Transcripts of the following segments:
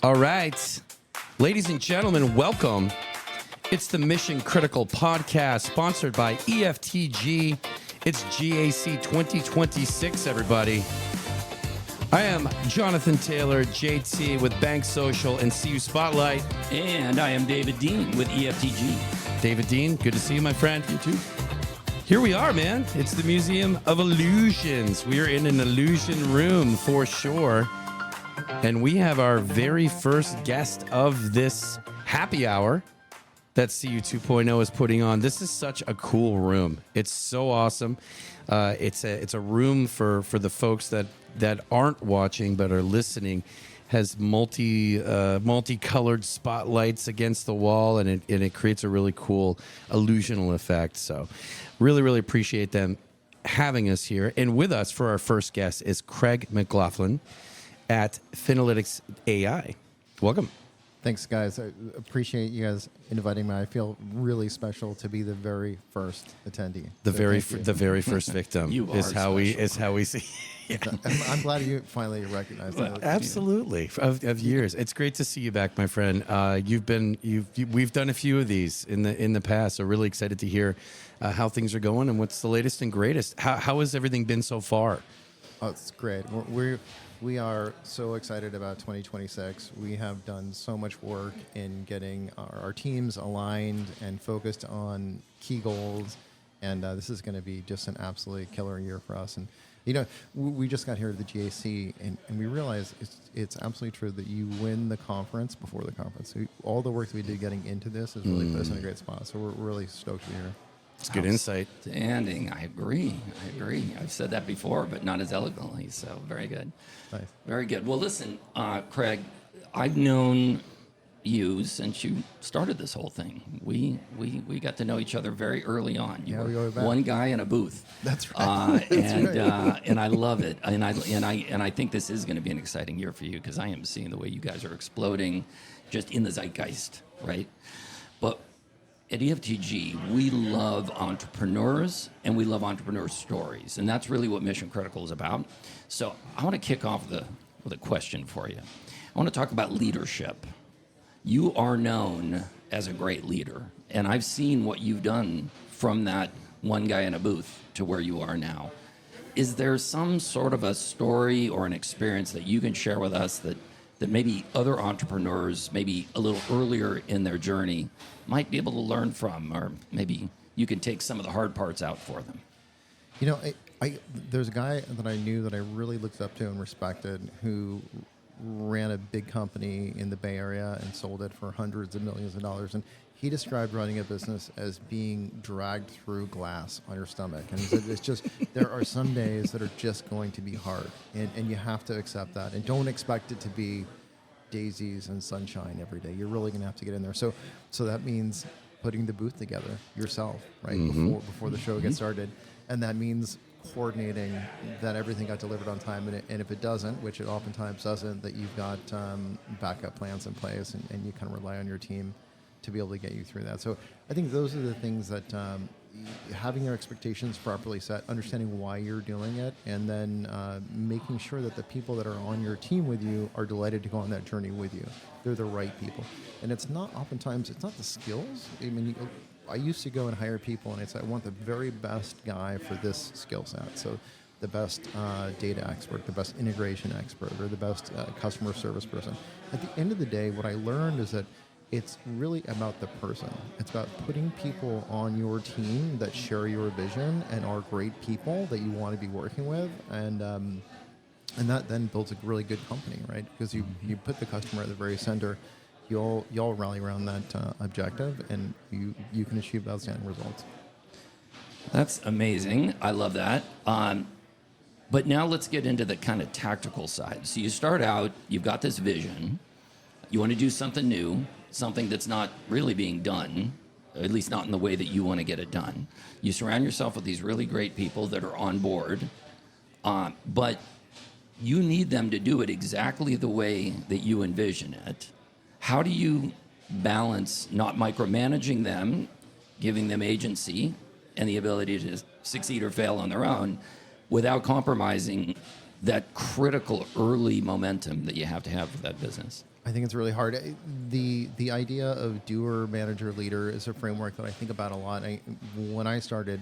All right. Ladies and gentlemen, welcome. It's the Mission Critical Podcast sponsored by EFTG. It's GAC 2026, everybody. I am Jonathan Taylor, JT with BankSocial and CU Spotlight. And I am David Dean with EFTG. David Dean, good to see you, my friend. You too. Here we are, man. It's the Museum of Illusions. We are in an illusion room for sure. And we have our very first guest of this happy hour that CU 2.0 is putting on. This is such a cool room. It's so awesome. It's a room for the folks that aren't watching but are listening. Has multicolored spotlights against the wall, and it creates a really cool illusional effect. So really appreciate them having us here. And with us for our first guest is Craig McLaughlin at Finalytics AI. Welcome. Thanks, guys. I appreciate you guys inviting me. I feel really special to be the very first attendee. The very first victim is how we see. Yeah. I'm glad you finally recognized that. Absolutely, of years. It's great to see you back, my friend. We've done a few of these in the past. So really excited to hear how things are going and what's the latest and greatest. How has everything been so far? Oh, it's great. We are so excited about 2026. We have done so much work in getting our teams aligned and focused on key goals, and this is going to be just an absolutely killer year for us. And you know, we just got here to the GAC, and we realize it's absolutely true that you win the conference before the conference. So all the work that we did getting into this has really put us in a great spot. So we're really stoked to be here. It's good insight. Outstanding. I agree. I've said that before, but not as eloquently. So very good. Nice. Very good. Well, listen, Craig, I've known you since you started this whole thing. We got to know each other very early on. You were one guy in a booth. That's right. And I love it. And I think this is going to be an exciting year for you because I am seeing the way you guys are exploding, just in the zeitgeist, right? But at EFTG, we love entrepreneurs and we love entrepreneur stories. And that's really what Mission Critical is about. So I want to kick off with a question for you. I want to talk about leadership. You are known as a great leader. And I've seen what you've done from that one guy in a booth to where you are now. Is there some sort of a story or an experience that you can share with us that maybe other entrepreneurs, maybe a little earlier in their journey, might be able to learn from, or maybe you can take some of the hard parts out for them? You know, there's a guy that I knew that I really looked up to and respected who ran a big company in the Bay Area and sold it for hundreds of millions of dollars. And he described running a business as being dragged through glass on your stomach. And he said, it's just, there are some days that are just going to be hard. And you have to accept that. And don't expect it to be daisies and sunshine every day. You're really going to have to get in there. So that means putting the booth together yourself, right, before the show gets started. And that means coordinating that everything got delivered on time. And if it doesn't, which it oftentimes doesn't, that you've got backup plans in place and you kind of rely on your team to be able to get you through that. So I think those are the things that having your expectations properly set, understanding why you're doing it, and then making sure that the people that are on your team with you are delighted to go on that journey with you. They're the right people. And it's not oftentimes, it's not the skills. I mean, I used to go and hire people and I'd say, I want the very best guy for this skill set. So the best data expert, the best integration expert, or the best customer service person. At the end of the day, what I learned is that it's really about the person. It's about putting people on your team that share your vision and are great people that you want to be working with, and that then builds a really good company, right? Because you put the customer at the very center, you all rally around that objective, and you can achieve outstanding results. That's amazing. I love that. But now let's get into the kind of tactical side. So you start out, you've got this vision, you want to do something new, something that's not really being done, at least not in the way that you want to get it done. You surround yourself with these really great people that are on board, but you need them to do it exactly the way that you envision it. How do you balance not micromanaging them, giving them agency and the ability to succeed or fail on their own, without compromising that critical early momentum that you have to have for that business? I think it's really hard. The idea of doer, manager, leader is a framework that I think about a lot. When I started,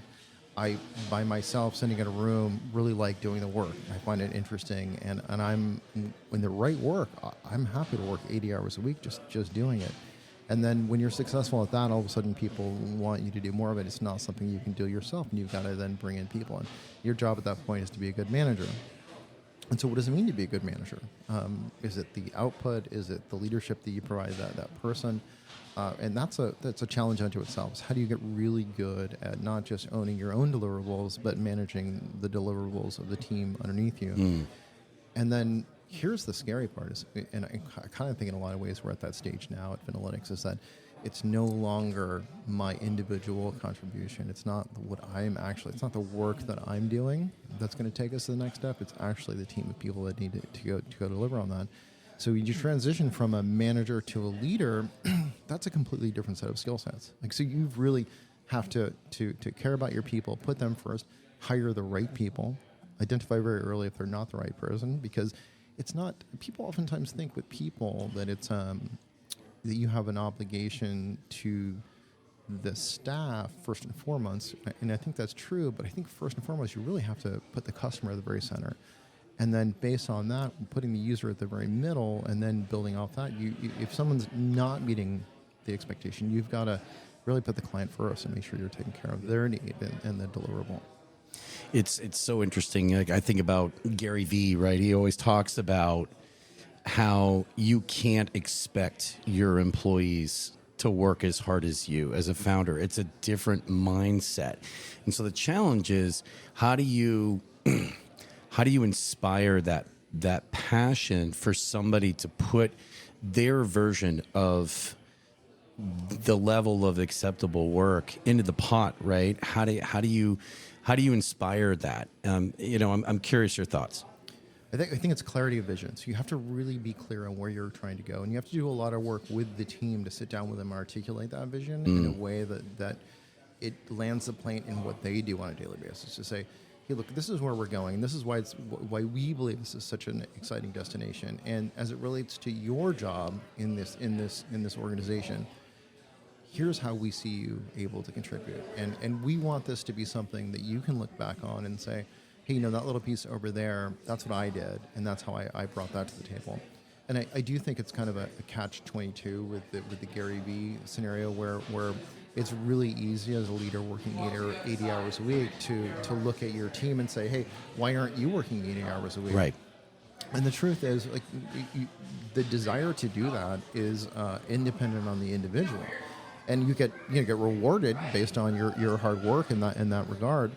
I, by myself, sitting in a room, really like doing the work. I find it interesting, and I'm in the right work. I'm happy to work 80 hours a week just doing it. And then when you're successful at that, all of a sudden people want you to do more of it. It's not something you can do yourself, and you've got to then bring in people. And your job at that point is to be a good manager. And so what does it mean to be a good manager? Is it the output? Is it the leadership that you provide that person? And that's a challenge unto itself. Is how do you get really good at not just owning your own deliverables, but managing the deliverables of the team underneath you? And then here's the scary part, and I kind of think in a lot of ways we're at that stage now at Finalytics, is that it's no longer my individual contribution. It's not it's not the work that I'm doing that's going to take us to the next step. It's actually the team of people that need to go deliver on that. So when you transition from a manager to a leader, that's a completely different set of skill sets. So you really have to care about your people, put them first, hire the right people, identify very early if they're not the right person, because it's not, people oftentimes think with people that it's that you have an obligation to the staff first and foremost, and I think that's true, but I think first and foremost you really have to put the customer at the very center. And then based on that, putting the user at the very middle, and then building off that, you if someone's not meeting the expectation, you've got to really put the client first and make sure you're taking care of their need and the deliverable. It's so interesting. Like I think about Gary Vee, right? He always talks about how you can't expect your employees to work as hard as you as a founder. It's a different mindset. And so the challenge is how do you inspire that passion for somebody to put their version of the level of acceptable work into the pot, right? How do you inspire that? I'm curious your thoughts. I think it's clarity of vision. So you have to really be clear on where you're trying to go, and you have to do a lot of work with the team to sit down with them and articulate that vision in a way that it lands the plane in what they do on a daily basis. To say, hey, look, this is where we're going. This is why why we believe this is such an exciting destination. And as it relates to your job in this organization, here's how we see you able to contribute. And we want this to be something that you can look back on and say, hey, that little piece over there, that's what I did, and that's how I brought that to the table. And I do think it's kind of a catch-22 with the Gary Vee scenario where it's really easy as a leader working 80 hours a week to look at your team and say, hey, why aren't you working 80 hours a week? Right. And the truth is, the desire to do that is independent on the individual. And you get rewarded based on your hard work in that regard.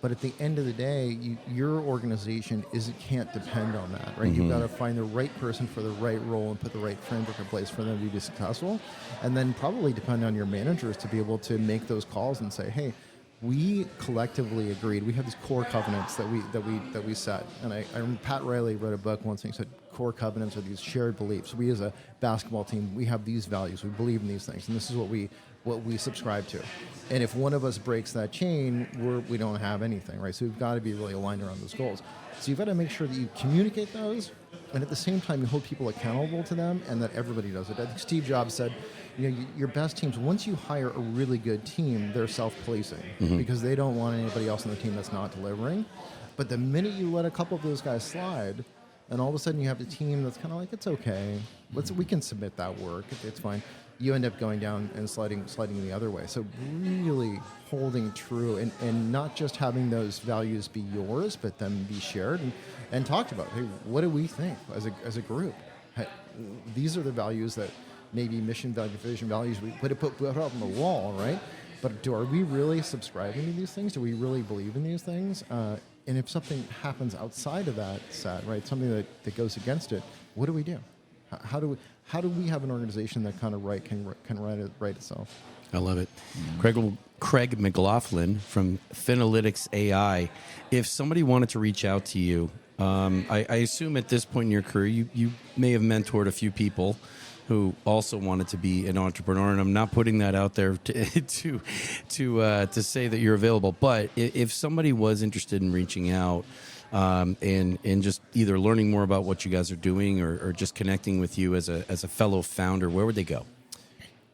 But at the end of the day, your organization can't depend on that, right? Mm-hmm. You've got to find the right person for the right role and put the right framework in place for them to be successful, and then probably depend on your managers to be able to make those calls and say, "Hey, we collectively agreed. We have these core covenants that we set." And I Pat Riley wrote a book once, and he said, "Core covenants are these shared beliefs. We as a basketball team, we have these values. We believe in these things, and this is what we subscribe to. And if one of us breaks that chain, we don't have anything, right? So we've got to be really aligned around those goals. So you've got to make sure that you communicate those, and at the same time you hold people accountable to them, and that everybody does it. I think Steve Jobs said, your best teams, once you hire a really good team, they're self-policing because they don't want anybody else on the team that's not delivering. But the minute you let a couple of those guys slide, and all of a sudden you have a team that's kind of like, it's okay, we can submit that work, it's fine. You end up going down and sliding the other way. So really holding true and not just having those values be yours, but them be shared and talked about. Hey, what do we think as a group? Hey, these are the values that maybe mission, value, vision, values we put up on the wall, right? But are we really subscribing to these things? Do we really believe in these things? And if something happens outside of that set, right, something that goes against it, what do we do? How do we have an organization that kind of can right itself? I love it. Craig McLaughlin from Finalytics AI. If somebody wanted to reach out to you, I assume at this point in your career, you may have mentored a few people who also wanted to be an entrepreneur, and I'm not putting that out there to say that you're available. But if somebody was interested in reaching out, and just either learning more about what you guys are doing or just connecting with you as a fellow founder, where would they go?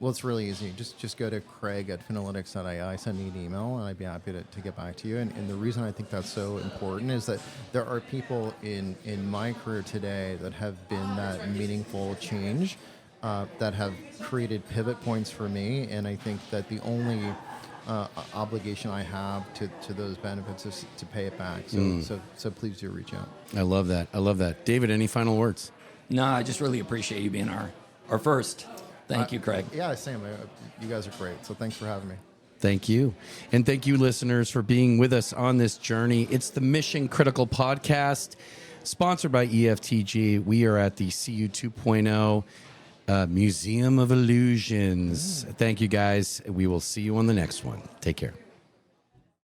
Well, it's really easy. Just go to Craig at Finalytics AI, send me an email, and I'd be happy to get back to you. And the reason I think that's so important is that there are people in my career today that have been that meaningful change, that have created pivot points for me. And I think that the only obligation I have to those benefits is to pay it back. So please do reach out. I love that. I love that. David, any final words? No, I just really appreciate you being our first. Thank you, Craig. Yeah, Sam, you guys are great. So thanks for having me. Thank you. And thank you, listeners, for being with us on this journey. It's the Mission Critical Podcast, sponsored by EFTG. We are at the CU 2.0 Museum of Illusions. Thank you, guys. We will see you on the next one. Take care.